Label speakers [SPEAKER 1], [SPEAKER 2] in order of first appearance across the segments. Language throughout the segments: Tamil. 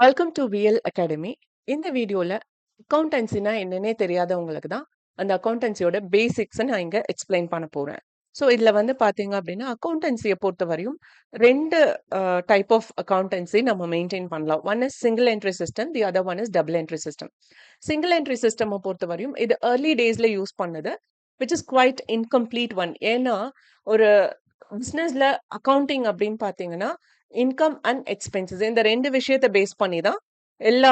[SPEAKER 1] Welcome to VL academy. இந்த வீடியோல அக்கவுண்டன்சினா என்னன்னே தெரியாதவங்களுக்கு தான் அந்த அக்கவுண்டன்சியோட பேசிக்ஸை நான் இங்க எக்ஸ்பிளைன் பண்ண போறேன். ஸோ இதுல வந்து பாத்தீங்க அப்படின்னா அக்கவுண்டன்சியை பொறுத்த வரையும் ரெண்டு டைப் ஆஃப் அக்கவுண்டன்சி நம்ம மெயின்டைன் பண்ணலாம். One is single entry system, the other one is double entry system. Single entry system பொறுத்த வரையும் இது ஏர்லி டேஸ்ல யூஸ் பண்ணது, which is quite incomplete one. ஏன்னா ஒரு பிசினஸ்ல அக்கவுண்டிங் அப்படின்னு பாத்தீங்கன்னா இன்கம் அண்ட் எக்ஸ்பென்சஸ் இந்த ரெண்டு விஷயத்தை பேஸ் பண்ணி தான் எல்லா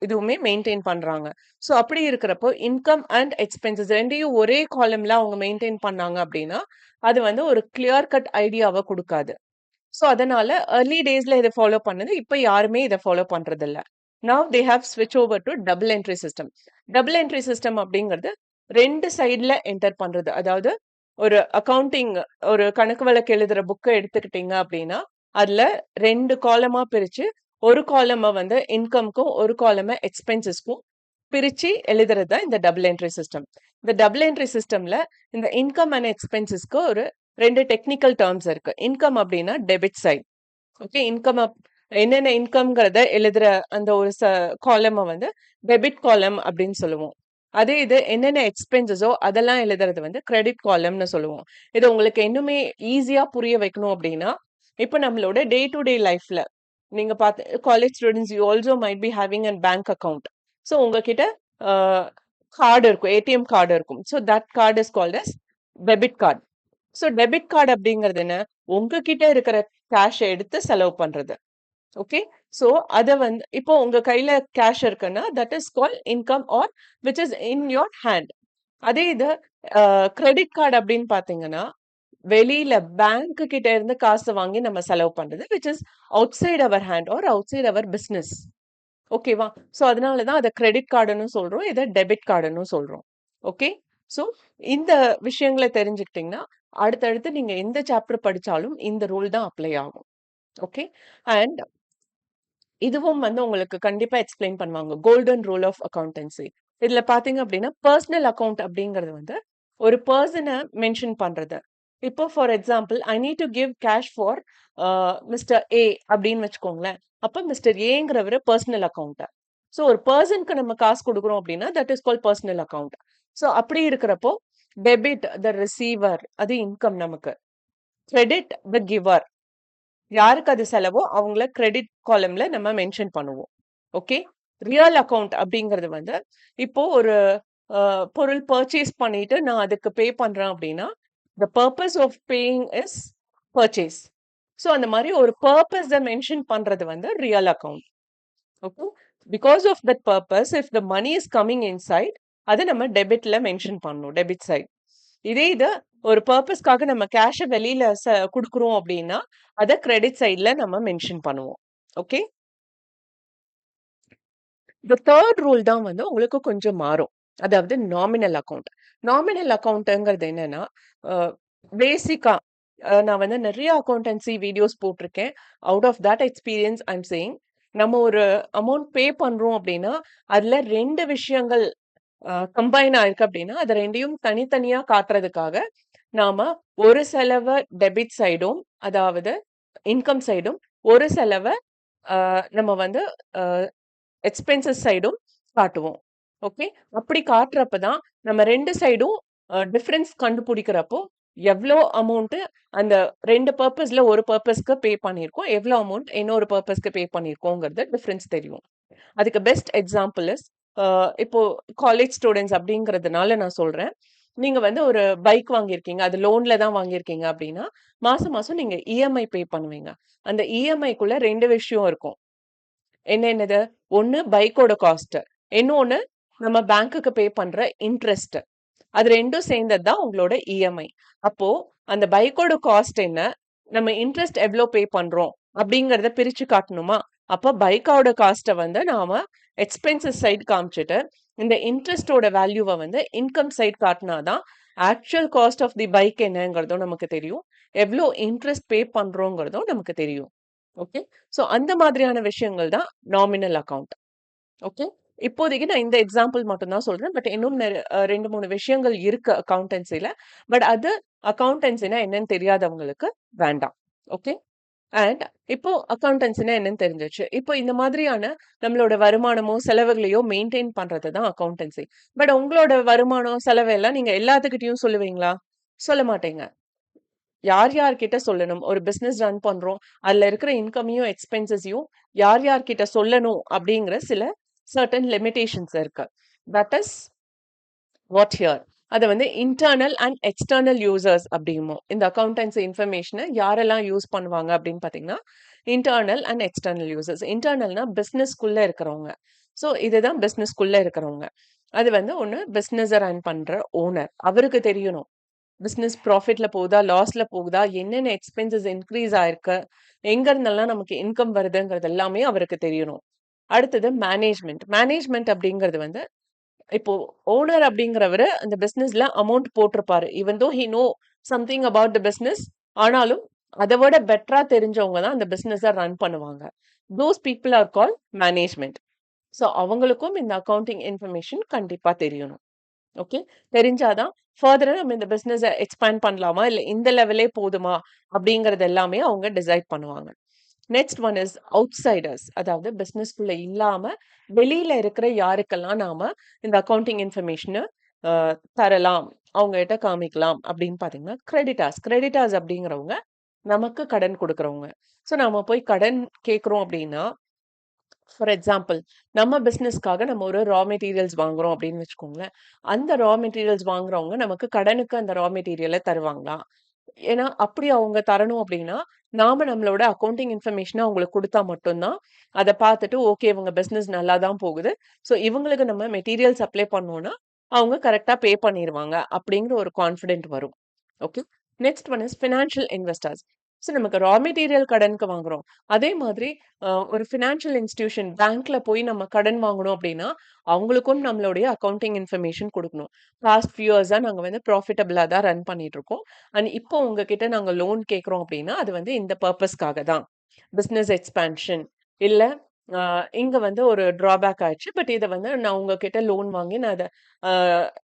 [SPEAKER 1] இதுவுமே மெயின்டைன் பண்றாங்க. ஸோ அப்படி இருக்கிறப்போ இன்கம் அண்ட் எக்ஸ்பென்சஸ் ரெண்டையும் ஒரே காலம்ல அவங்க மெயின்டைன் பண்ணாங்க அப்படின்னா அது வந்து ஒரு கிளியர் கட் ஐடியாவை கொடுக்காது. ஸோ அதனால ஏர்லி டேஸ்ல இதை ஃபாலோ பண்ணது, இப்போ யாருமே இதை ஃபாலோ பண்றது இல்ல. நவ் தே ஹாவ் ஸ்விட்ச் over to double entry system. Double entry system அப்படிங்கிறது ரெண்டு சைட்ல என்டர் பண்றது. அதாவது ஒரு அக்கவுண்டிங், ஒரு கணக்கு வழக்கு எழுதுற புக்கை எடுத்துக்கிட்டீங்க அப்படின்னா அதுல ரெண்டு காலமா பிரிச்சு ஒரு காலமை வந்து இன்கம்க்கும் ஒரு காலமை எக்ஸ்பென்சஸ்க்கும் பிரிச்சு எழுதுறது தான் இந்த டபுள் என்ட்ரி சிஸ்டம். இந்த டபுள் என்ட்ரி சிஸ்டம்ல இந்த இன்கம் அண்ட் எக்ஸ்பென்சஸ்க்கு ஒரு ரெண்டு டெக்னிக்கல் டேர்ம்ஸ் இருக்கு. இன்கம் அப்படின்னா டெபிட் சைட். ஓகே, இன்கம் என்னென்ன இன்கம்ங்கிறத எழுதுற அந்த ஒரு காலமை வந்து டெபிட் காலம் அப்படின்னு சொல்லுவோம். அதே இது என்னென்ன எக்ஸ்பென்சஸோ அதெல்லாம் எழுதுறது வந்து கிரெடிட் காலம்னு சொல்லுவோம். இது உங்களுக்கு இன்னுமே ஈஸியா புரிய வைக்கணும் அப்படின்னா, இப்போ நம்மளோட டே டு டே லைஃப்ல நீங்க பார்த்து college students you also might be having and bank account. So உங்ககிட்ட கார்டு இருக்கும், ஏடிஎம் கார்டு இருக்கும். So that card is called as debit card. So debit card அப்படிங்கிறது என்ன? உங்ககிட்ட இருக்கிற கேஷை எடுத்து செலவு பண்றது. ஓகே, ஸோ அதை வந்து இப்போ உங்க கையில கேஷ் இருக்குன்னா that is call income R which is in your hand. அதே இது கிரெடிட் கார்டு அப்படின்னு பாத்தீங்கன்னா வெளியில பேங்க் கிட்ட இருந்து காசு வாங்கி நம்ம செலவு பண்றது, which is outside our hand or outside our business. ஓகேவா? ஸோ அதனாலதான் அதை கிரெடிட் கார்டுன்னு சொல்றோம், இதை டெபிட் கார்டுன்னு சொல்றோம். ஓகே, ஸோ இந்த விஷயங்களை தெரிஞ்சுக்கிட்டீங்கன்னா அடுத்தடுத்து நீங்க எந்த சாப்டர் படிச்சாலும் இந்த ரூல் தான் அப்ளை ஆகும். ஓகே, அண்ட் இதுவும் வந்து உங்களுக்கு கண்டிப்பா எக்ஸ்பிளைன் பண்ணுவாங்க, கோல்டன் ரூல் ஆஃப் அக்கௌண்டன்சி. இதுல பாத்தீங்க அப்படின்னா பர்சனல் அக்கௌண்ட் அப்படிங்கிறது வந்து ஒரு பர்சனை மென்ஷன் பண்றது. இப்போ for example I need to give cash for mister A அப்படின்னு வச்சுக்கோங்களேன். அப்ப மிஸ்டர் ஏங்கிறவர் பர்சனல் அக்கௌண்ட். ஸோ ஒரு பர்சனுக்கு நம்ம காசு கொடுக்குறோம் அப்படின்னா that is call personal account. So அப்படி இருக்கிறப்போ டெபிட் த ரிசீவர், அது இன்கம் நமக்கு. கிரெடிட் த கிவர், யாருக்கு அது செலவோ அவங்கள கிரெடிட் காலம்ல நம்ம மென்ஷன் பண்ணுவோம். ஓகே, ரியல் அக்கவுண்ட் அப்படிங்கிறது வந்து இப்போ ஒரு பொருள் பர்ச்சேஸ் பண்ணிட்டு நான் அதுக்கு பே பண்றேன் அப்படின்னா the purpose of paying is purchase. So அந்த மாதிரி ஒரு பர்பஸ் மென்ஷன் பண்றது வந்து real account. Okay, because of that purpose if the money is coming inside அதை நம்ம டெபிட்ல மென்ஷன் பண்ணணும், டெபிட் சைட். இதே இது ஒரு பர்பஸ்க்காக நம்ம கேஷை வெளியில கொடுக்குறோம் அப்படின்னா அதை கிரெடிட் சைட்ல நம்ம மென்ஷன் பண்ணுவோம். ஓகே, இந்த தேர்ட் ரூல் தான் வந்து உங்களுக்கு கொஞ்சம் மாறும். அதாவது நாமினல் அக்கவுண்ட். நாமினல் அக்கவுண்ட்ங்கிறது என்னன்னா பேசிக்கா நான் வந்து நிறைய அக்கௌண்டன்சி வீடியோஸ் போட்டிருக்கேன். Out of that experience I'm saying, நம்ம ஒரு அமௌண்ட் பே பண்றோம் அப்படின்னா அதுல ரெண்டு விஷயங்கள் கம்பைன் ஆயிருக்கு அப்படின்னா அது ரெண்டையும் தனித்தனியா காட்டுறதுக்காக நாம ஒரு செலவை டெபிட் சைடும், அதாவது இன்கம் சைடும், ஒரு செலவை நம்ம வந்து எக்ஸ்பென்சஸ் சைடும் காட்டுவோம். ஓகே, அப்படி காட்டுறப்பதான் நம்ம ரெண்டு சைடும் டிஃபரன்ஸ் கண்டுபிடிக்கிறப்போ எவ்வளோ அமௌண்ட் அந்த ரெண்டு பர்பஸ்ல ஒரு பர்பஸ்க்கு பே பண்ணியிருக்கோம், எவ்வளோ அமௌண்ட் இன்னொரு பர்பஸ்க்கு பே பண்ணியிருக்கோங்கிறது டிஃபரன்ஸ் தெரியும். அதுக்கு பெஸ்ட் எக்ஸாம்பிள் இஸ் இப்போ காலேஜ் ஸ்டூடெண்ட்ஸ் அப்படிங்கிறதுனால நான் சொல்றேன். நீங்க வந்து ஒரு பைக் வாங்கியிருக்கீங்க, அது லோன்ல தான் வாங்கியிருக்கீங்க அப்படின்னா மாசம் மாசம் நீங்க இஎம்ஐ பே பண்ணுவீங்க. அந்த இஎம்ஐக்குள்ள ரெண்டு விஷயம் இருக்கும். என்னென்னது? ஒண்ணு பைக்கோட காஸ்ட், இன்னொன்னு நம்ம பேங்க்குக்கு பே பண்ற இன்ட்ரெஸ்ட். அது ரெண்டும் சேர்ந்தது தான் உங்களோட இஎம்ஐ. அப்போ அந்த பைக்கோட காஸ்ட் என்ன, நம்ம இன்ட்ரெஸ்ட் எவ்வளோ பே பண்றோம் அப்படிங்கறத பிரிச்சு காட்டணுமா? அப்ப பைக்கோட காஸ்ட்டை வந்து நாம எக்ஸ்பென்சஸ் சைடு காமிச்சிட்டு இந்த இன்ட்ரெஸ்டோட வேல்யூவை வந்து இன்கம் சைடு காட்டினாதான் actual cost of the bike என்னங்கிறதும் நமக்கு தெரியும், எவ்வளோ இன்ட்ரெஸ்ட் பே பண்றோங்கிறதும் நமக்கு தெரியும். ஓகே, ஸோ அந்த மாதிரியான விஷயங்கள் தான் நாமினல் அக்கவுண்ட். ஓகே, இப்போதைக்கு நான் இந்த எக்ஸாம்பிள் மட்டும் தான் சொல்றேன். பட் இன்னும் ரெண்டு மூணு விஷயங்கள் இருக்கு அக்கவுண்டன்சில. பட் அது அக்கவுண்டன்சினா என்னன்னு தெரியாதவங்களுக்கு வேண்டாம். ஓகே, அண்ட் இப்போ அக்கவுண்டன்சினா என்னன்னு தெரிஞ்சிச்சு. இப்போ இந்த மாதிரியான நம்மளோட வருமானமோ, செலவுகளையோ மெயின்டெயின் பண்றது தான் அக்கவுண்டன்சி. பட் உங்களோட வருமானம், செலவு எல்லாம் நீங்க எல்லாத்துக்கிட்டயும் சொல்லுவீங்களா? சொல்ல மாட்டீங்க. யார் யார்கிட்ட சொல்லணும்? ஒரு பிசினஸ் ரன் பண்றோம். அதுல இருக்கிற இன்கமையும், எக்ஸ்பென்சஸையும் யார் யார்கிட்ட சொல்லணும் அப்படிங்கிற சில சர்டன் லிமிடேஷன்ஸ் இருக்கு. That is what here. அத வந்து இன்டர்னல் அண்ட் எக்ஸ்டர்னல் யூசர்ஸ் அப்படிம்போம். இந்த அக்கவுண்டன்சி இன்ஃபர்மேஷன யாரெல்லாம் யூஸ் பண்ணுவாங்க அப்படின்னு பார்த்தீங்கன்னா, இன்டர்னல் அண்ட் எக்ஸ்டர்னல் யூசர்ஸ். இன்டர்னல்னா பிசினஸ்க்குள்ள இருக்கிறவங்க. ஸோ இதுதான் பிசினஸ்க்குள்ள இருக்கிறவங்க. அது வந்து ஒண்ணு பிசினஸ ரன் பண்ற ஓனர். அவருக்கு தெரியணும். பிசினஸ் ப்ராஃபிட்ல போகுதா? லாஸ்ல போகுதா? என்னென்ன எக்ஸ்பென்சஸ் இன்க்ரீஸ் ஆயிருக்கு? எங்க இருந்தெல்லாம் நமக்கு இன்கம் வருதுங்கிறது எல்லாமே அவருக்கு தெரியணும். அடுத்தது மேனேஜ்மென்ட். மேனேஜ்மென்ட் அப்படிங்கிறது வந்து இப்போ ஓனர் அப்படிங்கிறவரு அந்த பிசினஸ்ல அமௌண்ட் போட்டிருப்பாரு. Even though he know something about the business. ஆனாலும் அத விட பெட்டரா தெரிஞ்சவங்க தான் அந்த பிசினஸ ரன் பண்ணுவாங்க. Those people are called management. So அவங்களுக்கும் இந்த அக்கவுண்டிங் இன்ஃபர்மேஷன் கண்டிப்பா தெரியணும். ஓகே. தெரிஞ்சாதான் ஃபர்தரா நம்ம இந்த பிசினஸ எக்ஸ்பேண்ட் பண்ணலாமா? இல்ல இந்த லெவலே போதுமா? அப்படிங்கிறது எல்லாமே அவங்க டிசைட் பண்ணுவாங்க. Next one is outsiders. அதாவது பிசினஸ்க்குள்ள இல்லாம வெளியில இருக்கிற யாருக்கெல்லாம் நாம இந்த அக்கவுண்டிங் இன்ஃபர்மேஷன அ தரலாம், அவங்ககிட்ட காமிக்கலாம் அப்படின்னு பார்த்தீங்கன்னா, கிரெடிட்டார்ஸ். கிரெடிட்டார்ஸ் அப்படிங்கிறவங்க நமக்கு கடன் குடுக்குறவங்க. ஸோ நாம போய் கடன் கேட்கிறோம் அப்படின்னா, ஃபார் எக்ஸாம்பிள் நம்ம பிசினஸ்க்காக நம்ம ஒரு ரா மெட்டீரியல்ஸ் வாங்குறோம் அப்படின்னு வச்சுக்கோங்களேன். அந்த ரா மெட்டீரியல்ஸ் வாங்குறவங்க நமக்கு கடனுக்கு அந்த ரா மெட்டீரியல தருவாங்களா? ஏன்னா, அப்படி அவங்க தரணும் அப்படின்னா, நாம நம்மளோட அக்கவுண்டிங் இன்ஃபர்மேஷன அவங்களுக்கு குடுத்தா மட்டும் தான், அத பார்த்துட்டு ஓகே இவங்க பிசினஸ் நல்லா தான் போகுது. ஸோ இவங்களுக்கு நம்ம மெட்டீரியல் சப்ளை பண்ணோம்னா, அவங்க கரெக்ட்டா பே பண்ணிருவாங்க. அப்படிங்கிற ஒரு கான்ஃபிடென்ட் வரும். Okay. Next one is financial investors. So நமக்கு ரா மெட்டீரியல் கடனுக்கு வாங்குறோம். அதே மாதிரி ஒரு ஃபினான்ஷியல் இன்ஸ்டிடியூஷன் பேங்க்ல போய் நம்ம கடன் வாங்கணும் அப்படின்னா, அவங்களுக்கும் நம்மளுடைய அக்கவுண்டிங் இன்ஃபர்மேஷன் குடுக்கணும். பாஸ்ட் ஃபியூ இயர்ஸா நாங்க வந்து ப்ராஃபிட்டபிளா தான் ரன் பண்ணிட்டு இருக்கோம். அண்ட் இப்போ உங்ககிட்ட நாங்க லோன் கேட்குறோம் அப்படின்னா, அது வந்து இந்த பர்ப்பஸ்க்காக தான். பிசினஸ் எக்ஸ்பான்ஷன் இல்ல அ இங்க வந்து ஒரு ட்ராபேக் ஆயிடுச்சு. பட் இத வந்து நான் உங்ககிட்ட லோன் வாங்கி நான் அத அ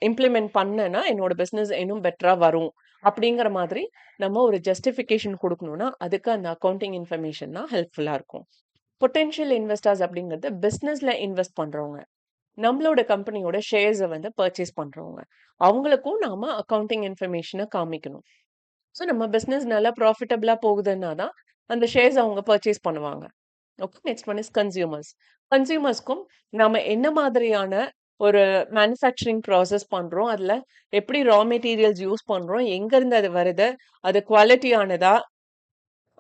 [SPEAKER 1] இம்ப்ளிமெண்ட் பண்ணேன்னா, என்னோட பிசினஸ் இன்னும் பெட்டரா வரும். அப்படிங்கிற மாதிரி நம்ம ஒரு ஜஸ்டிஃபிகேஷன் குடுக்கணும்னா, அதுக்கு அந்த அக்கவுண்டிங் இன்ஃபர்மேஷன் தான் ஹெல்ப்ஃபுல்லா இருக்கும். பொட்டன்ஷியல் இன்வெஸ்டர்ஸ் அப்படிங்கிறது பிசினஸ்ல இன்வெஸ்ட் பண்றவங்க. நம்மளோட கம்பெனியோட ஷேர்ஸ வந்து பர்ச்சேஸ் பண்றவங்க. அவங்களுக்கும் நாம அக்கவுண்டிங் இன்ஃபர்மேஷன காமிக்கணும். ஸோ நம்ம பிசினஸ் நல்லா ப்ராஃபிட்டபிளா போகுதுன்னா தான், அந்த ஷேர்ஸ் அவங்க பர்ச்சேஸ் பண்ணுவாங்க. Okay. Next one is consumers. கன்சியூமர்ஸ்க்கும் நாம என்ன மாதிரியான ஒரு மேனுஃபேக்சரிங் ப்ராசஸ் பண்றோம், அதுல எப்படி ரா மெட்டீரியல்ஸ் யூஸ் பண்றோம், எங்கருந்து அது வருது, அது குவாலிட்டியானதா,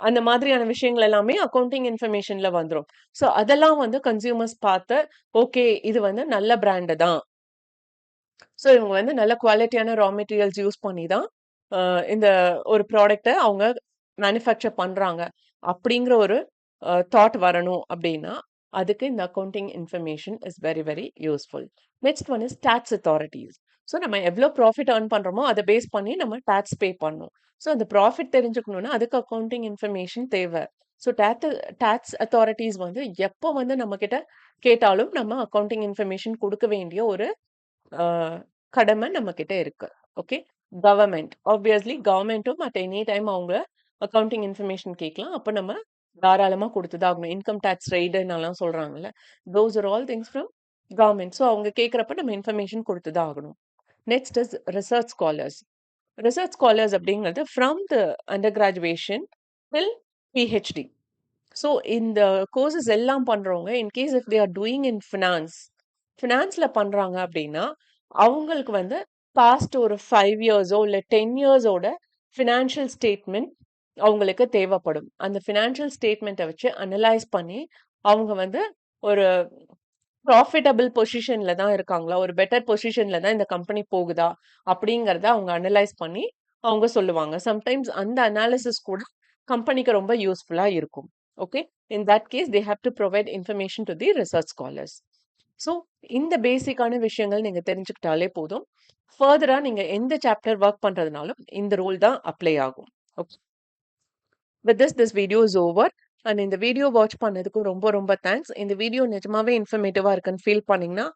[SPEAKER 1] அந்த மாதிரியான விஷயங்கள் எல்லாமே அக்கவுண்டிங் இன்ஃபர்மேஷன்ல வந்துரும். ஸோ அதெல்லாம் வந்து கன்சியூமர்ஸ் பார்த்து, ஓகே இது வந்து நல்ல பிராண்டு தான். ஸோ இவங்க வந்து நல்ல குவாலிட்டியான ரா மெட்டீரியல்ஸ் யூஸ் பண்ணி தான் அ இந்த ஒரு ப்ராடக்ட்ட அவங்க மேனுஃபேக்சர் பண்றாங்க. அப்படிங்கிற ஒரு தாட் வரணும் அப்படின்னா, அதுக்கு இந்த accounting information is very, very useful. Next one is tax authorities. So நம்ம எவ்வளோ ப்ராஃபிட் ஏர்ன் பண்றோமோ, அத பேஸ் பண்ணி நம்ம டாக்ஸ் பே பண்ணணும். ஸோ அந்த ப்ராஃபிட் தெரிஞ்சுக்கணும்னா, அதுக்கு அக்கவுண்டிங் இன்ஃபர்மேஷன் தேவை. ஸோ டாக்ஸ் அத்தாரிட்டீஸ் வந்து எப்போ வந்து நம்மகிட்ட கேட்டாலும், நம்ம அக்கவுண்டிங் இன்ஃபர்மேஷன் குடுக்க வேண்டிய ஒரு அ கடமை நம்மகிட்ட இருக்கு. ஓகே. கவர்ன்மெண்ட். ஆப்வியஸ்லி கவர்ன்மெண்ட்டும் அட் எனி டைம் அவங்க அக்கவுண்டிங் இன்ஃபர்மேஷன் கேட்கலாம். அப்ப நம்ம தாராளமா குடுத்து தான் ஆகணும். இன்கம் டாக்ஸ் ரெய்டுன்னலாம் சொல்றாங்கல்ல. Those are all things from government. So அவங்க கேட்கிறப்ப நம்ம இன்ஃபர்மேஷன் குடுத்து தான் ஆகணும். Next is research scholars. Research scholars அப்படிங்கிறது from the under graduation till PhD. So இந்த கோர்சஸ் எல்லாம் பண்றவங்க in case if they are doing in finance, ஃபினான்ஸ்ல பண்றாங்க அப்படின்னா, அவங்களுக்கு வந்து பாஸ்ட் ஒரு 5 இயர்ஸோ இல்ல 10 இயர்ஸோட ஃபினான்ஷியல் ஸ்டேட்மெண்ட் அவங்களுக்கு தேவைப்படும். அந்த ஃபினான்ஷியல் ஸ்டேட்மெண்ட்ட வச்சு அனலைஸ் பண்ணி, அவங்க வந்து ஒரு ப்ராஃபிட்டபிள் பொசிஷன்ல தான் இருக்காங்களா? ஒரு பெட்டர் பொசிஷன்ல தான் இந்த கம்பெனி போகுதா? அப்படிங்கிறத அவங்க அனலைஸ் பண்ணி அவங்க சொல்லுவாங்க. சம்டைம்ஸ் அந்த அனாலிசிஸ் கூட கம்பெனிக்கு ரொம்ப யூஸ்ஃபுல்லா இருக்கும். Okay. In that case they have to provide information to the research scholars. So இந்த பேசிக்கான விஷயங்கள் நீங்க தெரிஞ்சுக்கிட்டாலே போதும். ஃபர்தரா நீங்க எந்த சாப்டர் ஒர்க் பண்றதுனாலும் இந்த ரூல் தான் அப்ளை ஆகும். Okay. With this video is over. And இந்த வீடியோ வாட்ச் பண்ணதுக்கு ரொம்ப ரொம்ப தேங்க்ஸ். இந்த வீடியோ நிஜமாவே இன்ஃபர்மேட்டிவா இருக்குன்னு ஃபீல் பண்ணீங்கன்னா,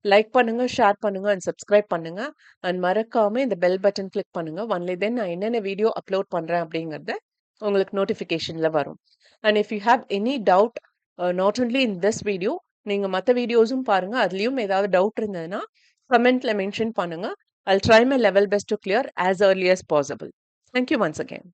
[SPEAKER 1] லைக் பண்ணுங்க, ஷேர் பண்ணுங்க அண்ட் சப்ஸ்கிரைப் பண்ணுங்க. அண்ட் மறக்காம இந்த பெல் பட்டன் கிளிக் பண்ணுங்க. ஒன்லி தென் நான் என்னென்ன வீடியோ அப்லோட் பண்றேன் அப்படிங்கிறது உங்களுக்கு நோட்டிஃபிகேஷன்ல வரும். And if you have any doubt, not only in this video, நீங்க மத்த வீடியோஸும் பாருங்க. அதுலயும் ஏதாவது டவுட் இருந்ததுன்னா, கமெண்ட்ல மென்ஷன் பண்ணுங்க. I'll try my level best to clear as early as possible. Thank you once again.